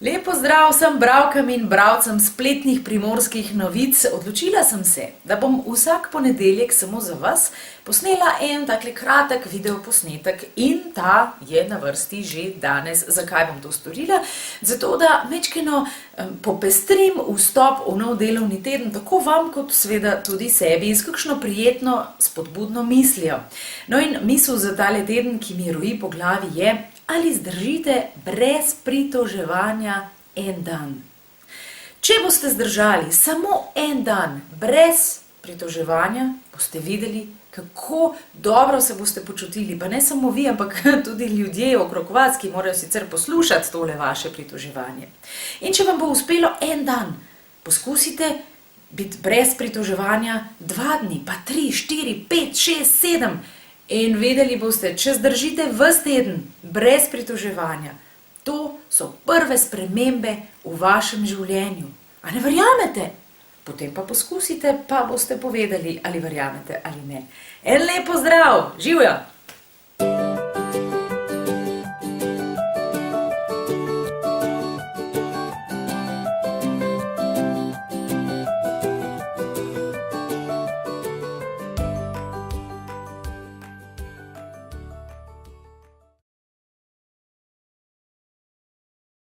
Lepo zdrav vsem bralkam in bralcem spletnih primorskih novic. Odločila sem se, da bom vsak ponedeljek samo za vas posnela en takle kratek videoposnetek in ta je na vrsti že danes. Zakaj bom to storila? Zato, da majčkeno popestrim vstop v nov delovni teden, tako vam kot seveda tudi sebi, s kakšno prijetno spodbudno mislijo. No in misel za tale teden, ki mi roji po glavi je: ali zdržite brez pritoževanja en dan? Če boste zdržali samo en dan brez pritoževanja, boste videli, kako dobro se boste počutili. Pa ne samo vi, ampak tudi ljudje okrog vas, ki morajo sicer poslušati tole vaše pritoževanje. In če vam bo uspelo en dan, poskusite biti brez pritoževanja 2 dni, pa 3, 4, 5, 6, 7. In vedeli boste, če zdržite ves teden brez pritoževanja, to so prve spremembe v vašem življenju. A ne verjamete? Potem pa poskusite, pa boste povedali, ali verjamete ali ne. En lep pozdrav, živjo!